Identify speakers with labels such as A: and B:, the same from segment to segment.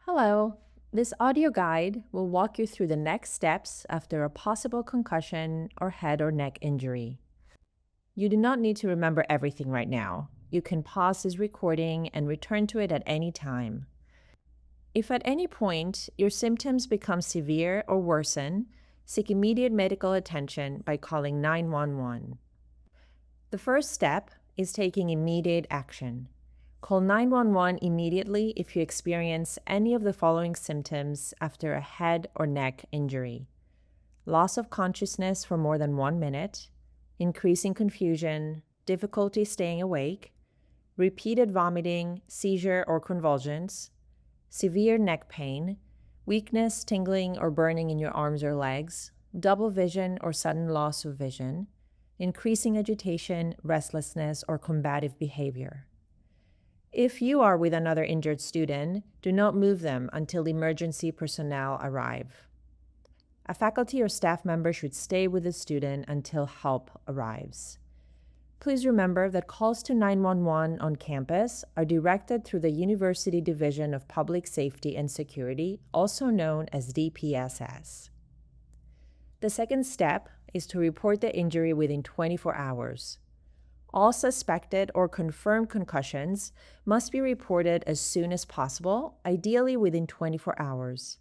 A: Hello. This audio guide will walk you through the next steps after a possible concussion or head or neck injury. You do not need to remember everything right now. You can pause this recording and return to it at any time. If at any point your symptoms become severe or worsen, seek immediate medical attention by calling 911. The first step is taking immediate action. Call 911 immediately if you experience any of the following symptoms after a head or neck injury: loss of consciousness for more than 1 minute, increasing confusion, difficulty staying awake, repeated vomiting, seizure or convulsions, severe neck pain, weakness, tingling, or burning in your arms or legs, double vision or sudden loss of vision, increasing agitation, restlessness, or combative behavior. If you are with another injured student, do not move them until emergency personnel arrive. A faculty or staff member should stay with the student until help arrives. Please remember that calls to 911 on campus are directed through the University Division of Public Safety and Security, also known as DPSS. The second step is to report the injury within 24 hours. All suspected or confirmed concussions must be reported as soon as possible, ideally within 24 hours.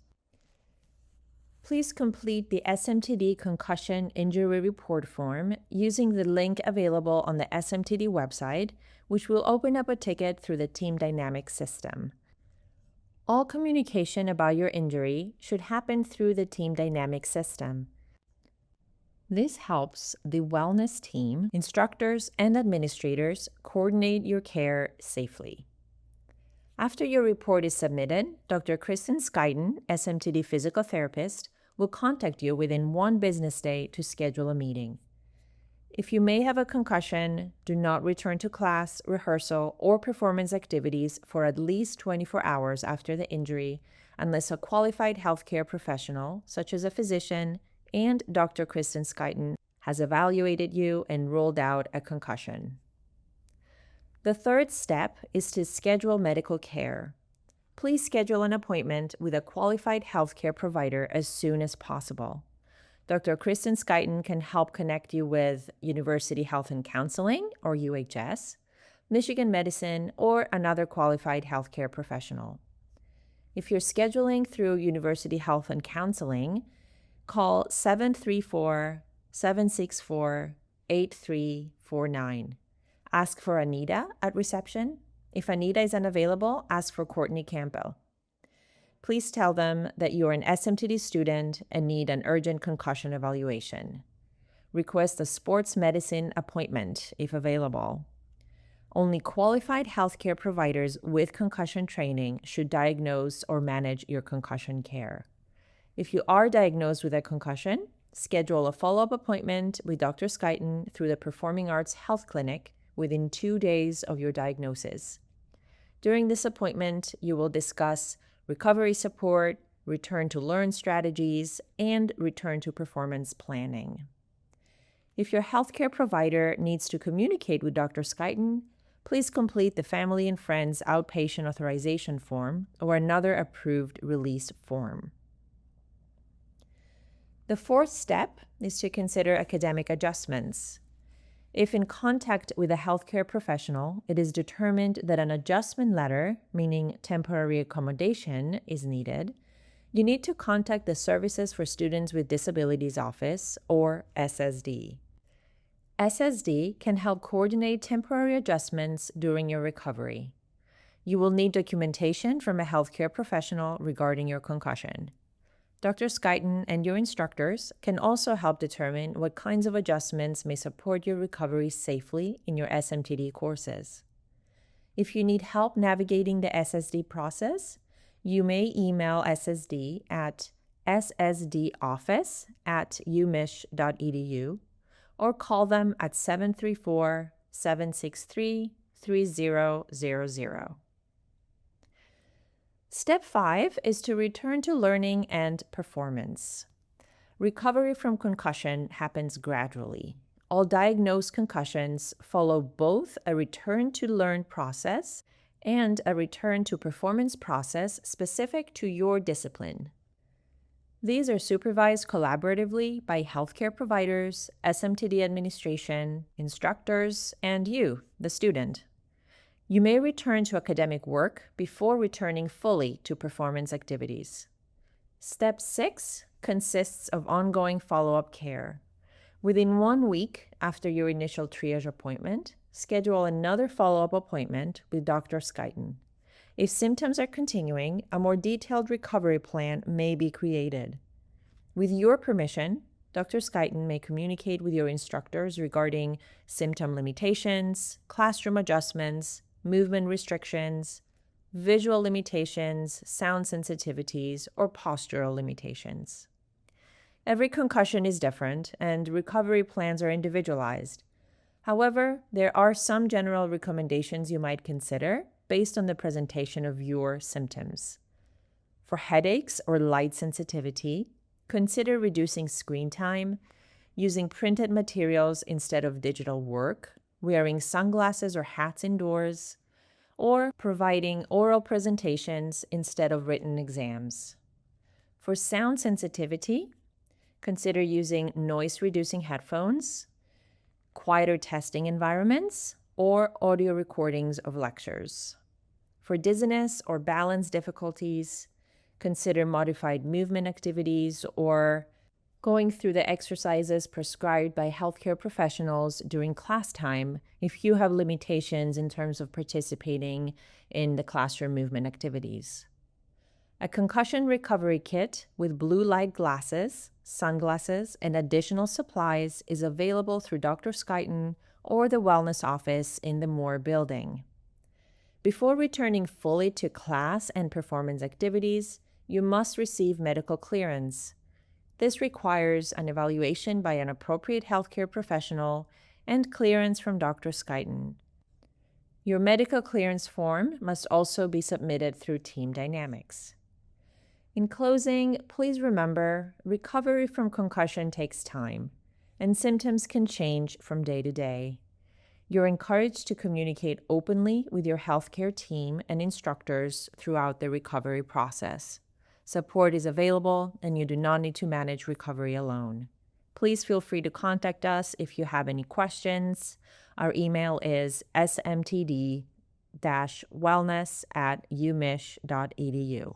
A: Please complete the SMTD Concussion Injury Report form using the link available on the SMTD website, which will open up a ticket through the Team Dynamics system. All communication about your injury should happen through the Team Dynamics system. This helps the wellness team, instructors, and administrators coordinate your care safely. After your report is submitted, Dr. Kristen Skyden, SMTD physical therapist, will contact you within 1 business day to schedule a meeting. If you may have a concussion, do not return to class, rehearsal, or performance activities for at least 24 hours after the injury unless a qualified healthcare professional, such as a physician, and Dr. Kristen Skyden has evaluated you and ruled out a concussion. The third step is to schedule medical care. Please schedule an appointment with a qualified healthcare provider as soon as possible. Dr. Kristen Skyden can help connect you with University Health and Counseling, or UHS, Michigan Medicine, or another qualified healthcare professional. If you're scheduling through University Health and Counseling, call 734-764-8349. Ask for Anita at reception. If Anita is unavailable, ask for Courtney Campbell. Please tell them that you are an SMTD student and need an urgent concussion evaluation. Request a sports medicine appointment if available. Only qualified healthcare providers with concussion training should diagnose or manage your concussion care. If you are diagnosed with a concussion, schedule a follow-up appointment with Dr. Skyden through the Performing Arts Health Clinic within 2 days of your diagnosis. During this appointment, you will discuss recovery support, return to learn strategies, and return to performance planning. If your healthcare provider needs to communicate with Dr. Skyden, please complete the Family and Friends Outpatient Authorization Form or another approved release form. The fourth step is to consider academic adjustments. If in contact with a healthcare professional, it is determined that an adjustment letter, meaning temporary accommodation, is needed, you need to contact the Services for Students with Disabilities Office, or SSD. SSD can help coordinate temporary adjustments during your recovery. You will need documentation from a healthcare professional regarding your concussion. Dr. Skyden and your instructors can also help determine what kinds of adjustments may support your recovery safely in your SMTD courses. If you need help navigating the SSD process, you may email SSD at ssdoffice@umich.edu or call them at 734-763-3000. Step 5 is to return to learning and performance. Recovery from concussion happens gradually. All diagnosed concussions follow both a return to learn process and a return to performance process specific to your discipline. These are supervised collaboratively by healthcare providers, SMTD administration, instructors, and you, the student. You may return to academic work before returning fully to performance activities. Step 6 consists of ongoing follow-up care. Within 1 week after your initial triage appointment, schedule another follow-up appointment with Dr. Skyton. If symptoms are continuing, a more detailed recovery plan may be created. With your permission, Dr. Skyton may communicate with your instructors regarding symptom limitations, classroom adjustments, movement restrictions, visual limitations, sound sensitivities, or postural limitations. Every concussion is different, and recovery plans are individualized. However, there are some general recommendations you might consider based on the presentation of your symptoms. For headaches or light sensitivity, consider reducing screen time, using printed materials instead of digital work, wearing sunglasses or hats indoors, or providing oral presentations instead of written exams. For sound sensitivity, consider using noise-reducing headphones, quieter testing environments, or audio recordings of lectures. For dizziness or balance difficulties, consider modified movement activities or going through the exercises prescribed by healthcare professionals during class time if you have limitations in terms of participating in the classroom movement activities. A concussion recovery kit with blue light glasses, sunglasses, and additional supplies is available through Dr. Skyton or the wellness office in the Moore building. Before returning fully to class and performance activities, you must receive medical clearance. This requires an evaluation by an appropriate healthcare professional and clearance from Dr. Skyton. Your medical clearance form must also be submitted through Team Dynamics. In closing, please remember, recovery from concussion takes time, and symptoms can change from day to day. You're encouraged to communicate openly with your healthcare team and instructors throughout the recovery process. Support is available, and you do not need to manage recovery alone. Please feel free to contact us if you have any questions. Our email is smtd-wellness@umich.edu.